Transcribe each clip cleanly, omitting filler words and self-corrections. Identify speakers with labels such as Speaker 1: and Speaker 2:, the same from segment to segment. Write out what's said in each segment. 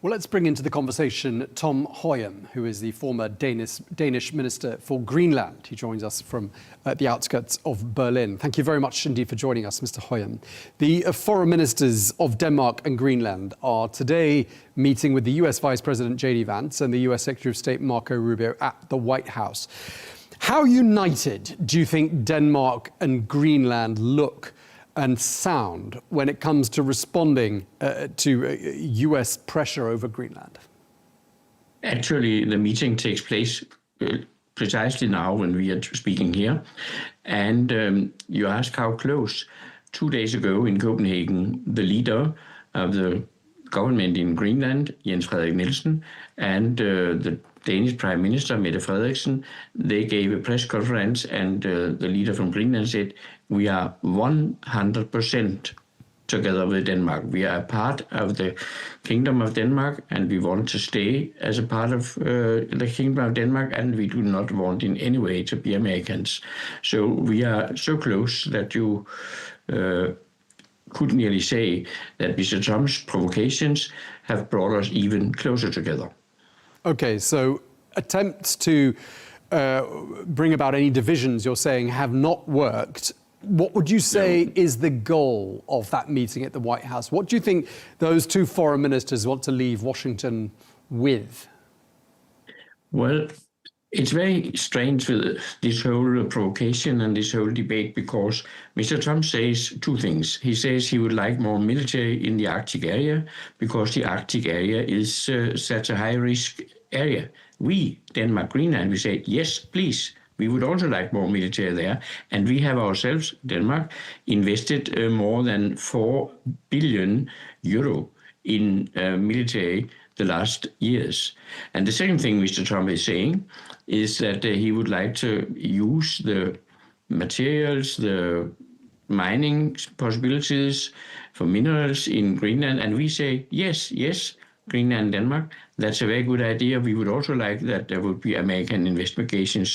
Speaker 1: Well, let's bring into the conversation Tom Høyem, who is the former Danish Minister for Greenland. He joins us from the outskirts of Berlin. Thank you very much indeed for joining us, Mr. Høyem. The foreign ministers of Denmark and Greenland are today meeting with the US Vice President J.D. Vance and the US Secretary of State Marco Rubio at the White House. How united do you think Denmark and Greenland look and sound when it comes to responding to US pressure over Greenland?
Speaker 2: Actually, the meeting takes place precisely now when we are speaking here. And you ask how close. 2 days ago in Copenhagen, the leader of the government in Greenland, Jens Frederik Nielsen, and the Danish Prime Minister, Mette Frederiksen, they gave a press conference, and the leader from Greenland said, we are 100% together with Denmark. We are a part of the Kingdom of Denmark, and we want to stay as a part of the Kingdom of Denmark, and we do not want in any way to be Americans. So we are so close that you could nearly say that Mr. Trump's provocations have brought us even closer together.
Speaker 1: Okay, so attempts to bring about any divisions, you're saying, have not worked. What would you say is the goal of that meeting at the White House? What do you think those two foreign ministers want to leave Washington with?
Speaker 2: Well, it's very strange with this whole provocation and this whole debate because Mr. Trump says two things. He says he would like more military in the Arctic area because the Arctic area is such a high-risk area. We, Denmark, Greenland, we say, yes, please. We would also like more military there. And we have ourselves, Denmark, invested more than 4 billion euro in military the last years. And the second thing Mr. Trump is saying is that he would like to use the materials, the mining possibilities for minerals in Greenland. And we say, yes, Greenland and Denmark, that's a very good idea. We would also like that there would be American investments.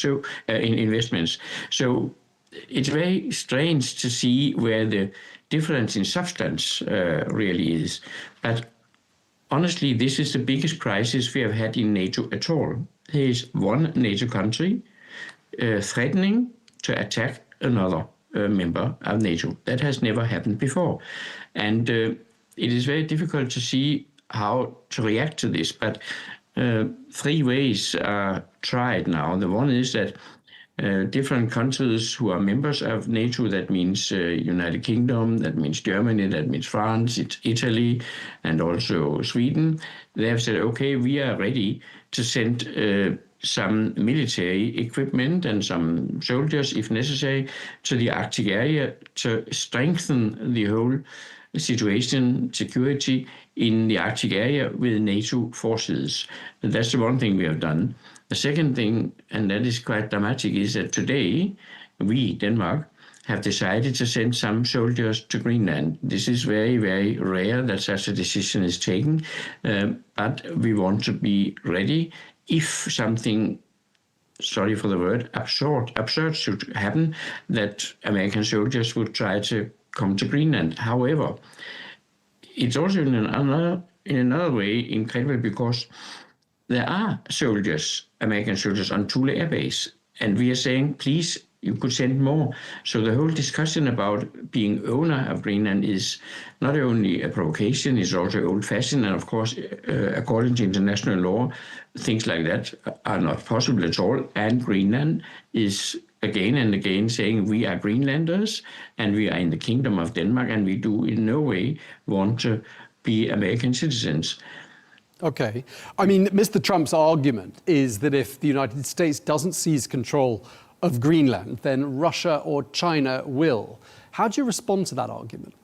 Speaker 2: So it's very strange to see where the difference in substance really is. But honestly, this is the biggest crisis we have had in NATO at all. There is one NATO country threatening to attack another member of NATO. That has never happened before. And it is very difficult to see how to react to this. But 3 ways are tried now. The one is that different countries who are members of NATO, that means United Kingdom, that means Germany, that means France, it's Italy, and also Sweden, they have said, okay, we are ready to send some military equipment and some soldiers, if necessary, to the Arctic area to strengthen the whole situation, security in the Arctic area with NATO forces. That's the one thing we have done. The second thing, and that is quite dramatic, is that today we, Denmark, have decided to send some soldiers to Greenland. This is very, very rare that such a decision is taken, but we want to be ready if something, sorry for the word, absurd should happen, that American soldiers would try to come to Greenland. However, it's also in another way incredible because there are soldiers, American soldiers, on Thule Air Base, and we are saying, please, you could send more. So the whole discussion about being owner of Greenland is not only a provocation, it's also old-fashioned, and of course, according to international law, things like that are not possible at all, and Greenland is again and again saying we are Greenlanders and we are in the Kingdom of Denmark and we do in no way want to be American citizens.
Speaker 1: Okay. I mean, Mr. Trump's argument is that if the United States doesn't seize control of Greenland, then Russia or China will. How do you respond to that argument?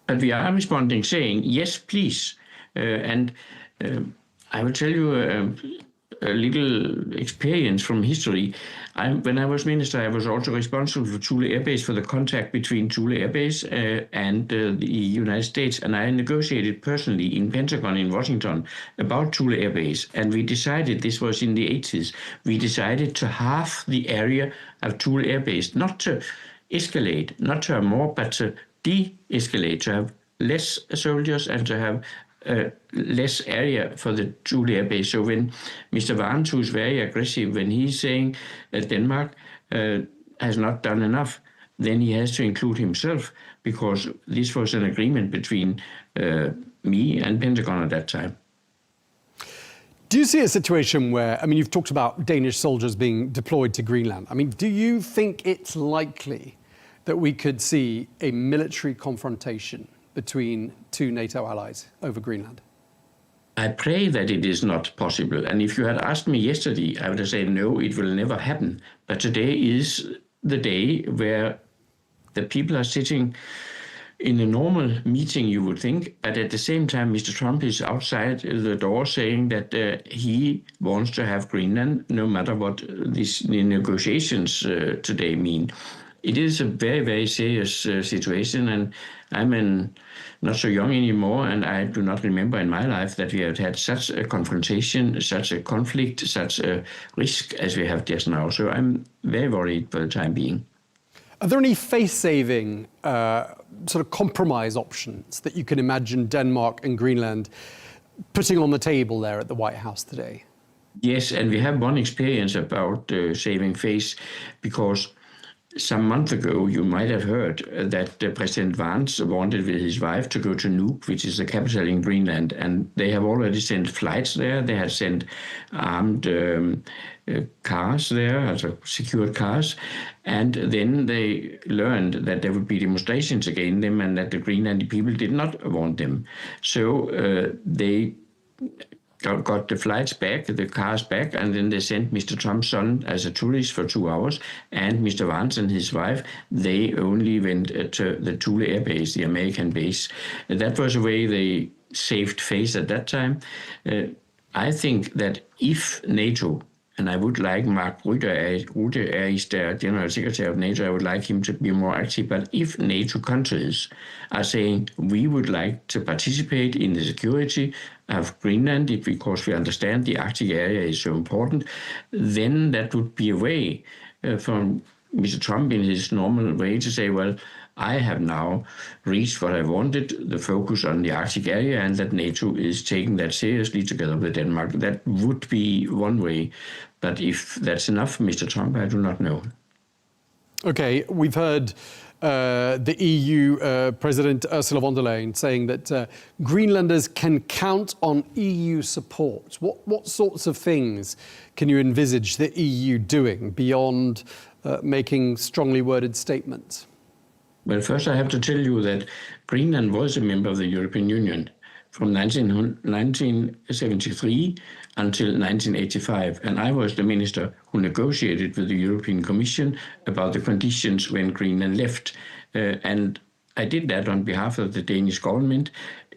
Speaker 2: But we are responding saying, yes, please. And I will tell you a little experience from history. When I was minister, I was also responsible for Thule Air Base, for the contact between Thule Air Base and the United States. And I negotiated personally in Pentagon in Washington about Thule Air Base. And we decided, this was in the 80s, we decided to halve the area of Thule Air Base, not to escalate, not to have more, but to de-escalate, to have less soldiers and to have less area for the Thule air base. So when Mr. Vance, who's very aggressive, when he's saying that Denmark has not done enough, then he has to include himself, because this was an agreement between me and Pentagon at that time.
Speaker 1: Do you see a situation where, I mean, you've talked about Danish soldiers being deployed to Greenland. I mean, do you think it's likely that we could see a military confrontation between two NATO allies over Greenland?
Speaker 2: I pray that it is not possible. And if you had asked me yesterday, I would have said, no, it will never happen. But today is the day where the people are sitting in a normal meeting, you would think, but at the same time, Mr. Trump is outside the door saying that he wants to have Greenland, no matter what the negotiations today mean. It is a very, very serious situation, and I'm not so young anymore, and I do not remember in my life that we have had such a confrontation, such a conflict, such a risk as we have just now. So I'm very worried for the time being.
Speaker 1: Are there any face-saving sort of compromise options that you can imagine Denmark and Greenland putting on the table there at the White House today?
Speaker 2: Yes, and we have one experience about saving face, because some month ago, you might have heard that President Vance wanted with his wife to go to Nuuk, which is the capital in Greenland, and they have already sent flights there. They have sent armed cars there, also secured cars, and then they learned that there would be demonstrations against them and that the Greenlandic people did not want them. So they got the flights back, the cars back, and then they sent Mr. Trump's son as a tourist for 2 hours, and Mr. Vance and his wife, they only went to the Thule air base, the American base. And that was a way they saved face at that time. I think that if NATO, and I would like Mark Rutte is the General Secretary of NATO, I would like him to be more active, but if NATO countries are saying we would like to participate in the security of Greenland, because we understand the Arctic area is so important, then that would be a way for Mr. Trump in his normal way to say, well, I have now reached what I wanted, the focus on the Arctic area, and that NATO is taking that seriously together with Denmark. That would be one way. But if that's enough, Mr. Trump, I do not know.
Speaker 1: Okay, we've heard the EU President Ursula von der Leyen saying that Greenlanders can count on EU support. What sorts of things can you envisage the EU doing beyond making strongly worded statements?
Speaker 2: Well, first I have to tell you that Greenland was a member of the European Union from 1973 until 1985, and I was the minister who negotiated with the European Commission about the conditions when Greenland left. And I did that on behalf of the Danish government,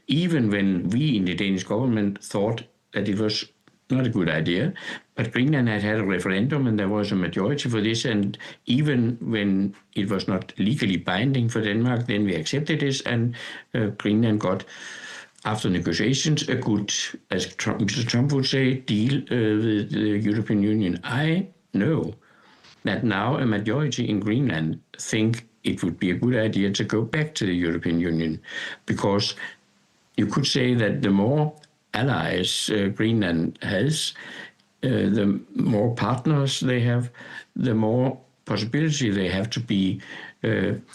Speaker 2: even when we in the Danish government thought that it was not a good idea. But Greenland had a referendum and there was a majority for this, and even when it was not legally binding for Denmark, then we accepted this, and Greenland got, after negotiations, a good, as Mr. Trump would say, deal with the European Union. I know that now a majority in Greenland think it would be a good idea to go back to the European Union, because you could say that the more allies Greenland has, the more partners they have, the more possibility they have to be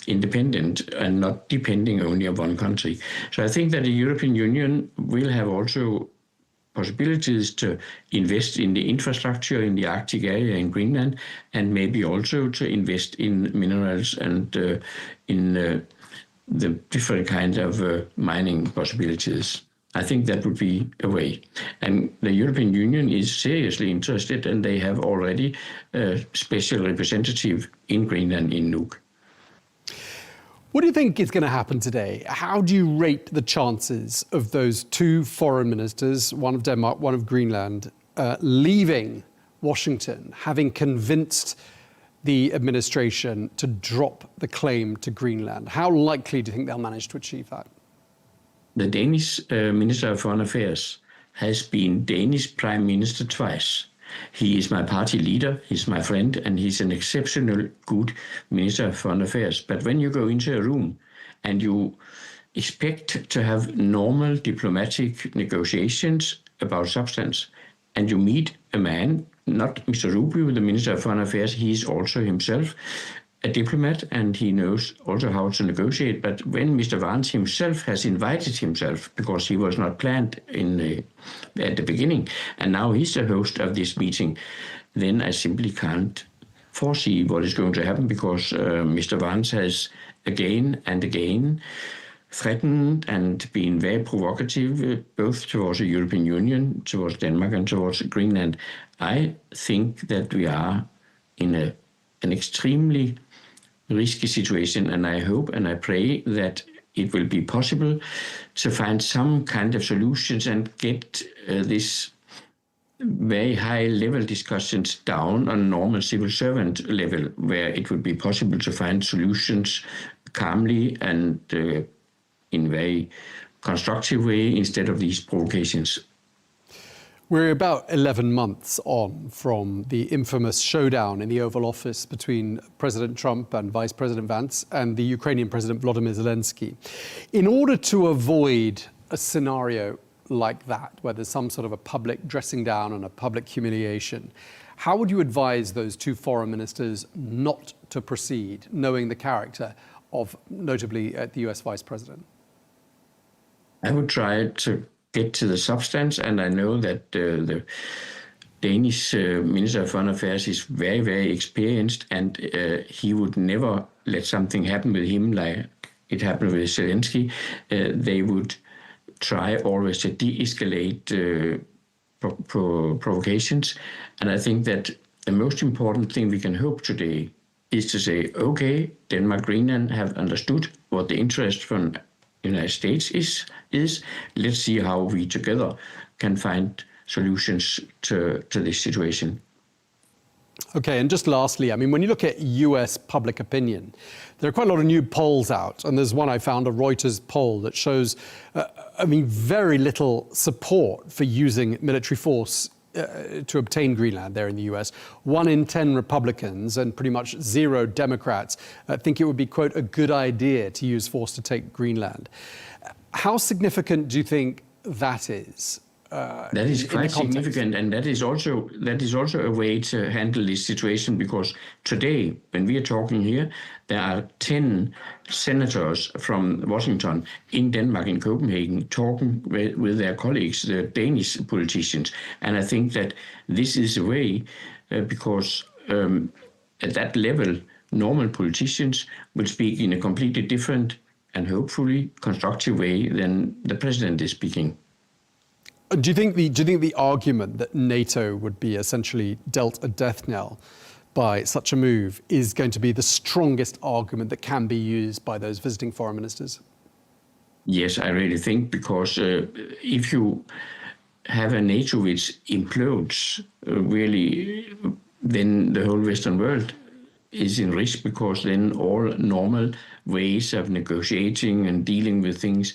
Speaker 2: independent and not depending only on one country. So I think that the European Union will have also possibilities to invest in the infrastructure in the Arctic area in Greenland, and maybe also to invest in minerals and in the different kinds of mining possibilities. I think that would be a way. And the European Union is seriously interested, and they have already a special representative in Greenland, in Nuuk.
Speaker 1: What do you think is going to happen today? How do you rate the chances of those two foreign ministers, one of Denmark, one of Greenland, leaving Washington, having convinced the administration to drop the claim to Greenland? How likely do you think they'll manage to achieve that?
Speaker 2: The Danish Minister of Foreign Affairs has been Danish Prime Minister twice. He is my party leader, he's my friend, and he's an exceptional good Minister of Foreign Affairs. But when you go into a room and you expect to have normal diplomatic negotiations about substance. And you meet a man, not Mr. Rubio, the Minister of Foreign Affairs, he is also himself a diplomat and he knows also how to negotiate. But when Mr. Vance himself has invited himself, because he was not planned at the beginning, and now he's the host of this meeting, then I simply can't foresee what is going to happen, because Mr. Vance has again and again threatened and been very provocative, both towards the European Union, towards Denmark and towards Greenland. I think that we are in an extremely risky situation, and I hope and I pray that it will be possible to find some kind of solutions and get this very high-level discussions down on normal civil servant level, where it would be possible to find solutions calmly and in a very constructive way instead of these provocations.
Speaker 1: We're about 11 months on from the infamous showdown in the Oval Office between President Trump and Vice President Vance and the Ukrainian President Volodymyr Zelensky. In order to avoid a scenario like that, where there's some sort of a public dressing down and a public humiliation, how would you advise those two foreign ministers not to proceed, knowing the character of, notably, the US Vice President?
Speaker 2: I would try to get to the substance, and I know that the Danish Minister of Foreign Affairs is very, very experienced, and he would never let something happen with him like it happened with Zelensky. They would try always to de-escalate provocations, and I think that the most important thing we can hope today is to say, okay, Denmark-Greenland have understood what the interest from United States is. Let's see how we together can find solutions to this situation.
Speaker 1: Okay, and just lastly, I mean, when you look at US public opinion, there are quite a lot of new polls out, and there's one I found, a Reuters poll, that shows, very little support for using military force to obtain Greenland there in the US. 1 in 10 Republicans and pretty much 0 Democrats think it would be, quote, a good idea to use force to take Greenland. How significant do you think that is?
Speaker 2: That is quite significant, and that is also a way to handle this situation, because today, when we are talking here, there are 10 senators from Washington in Denmark, in Copenhagen, talking with their colleagues, the Danish politicians. And I think that this is a way, because at that level, normal politicians will speak in a completely different and hopefully constructive way than the president is speaking.
Speaker 1: Do you think the argument that NATO would be essentially dealt a death knell by such a move is going to be the strongest argument that can be used by those visiting foreign ministers?
Speaker 2: Yes, I really think, because if you have a NATO which implodes, really, then the whole Western world is in risk, because then all normal ways of negotiating and dealing with things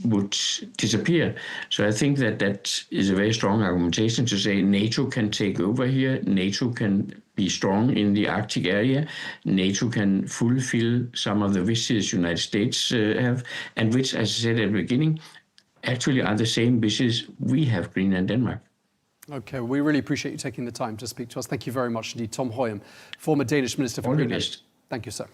Speaker 2: would disappear. So I think that is a very strong argumentation to say NATO can take over here, NATO can be strong in the Arctic area, NATO can fulfill some of the wishes United States have, and which, as I said at the beginning, actually are the same wishes we have, Greenland and Denmark.
Speaker 1: Okay, well, we really appreciate you taking the time to speak to us. Thank you very much indeed. Tom Høyem, former Danish Minister for Greenland. Thank you, sir.